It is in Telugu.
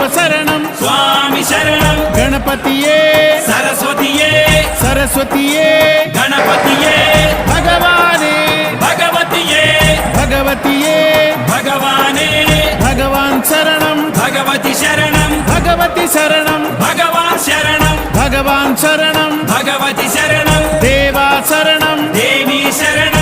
అయ్యప్ప శరణం స్వామి శరణం గణపతియే సరస్వతియే సరస్వతియే గణపతియే భగవానే భగవతియే భగవతియే భగవానే భగవాన్ శరణం భగవతి శరణం భగవతి శరణం భగవాన్ శరణం భగవాన్ శరణం భగవతి శరణం దేవా శరణం దేవి శరణం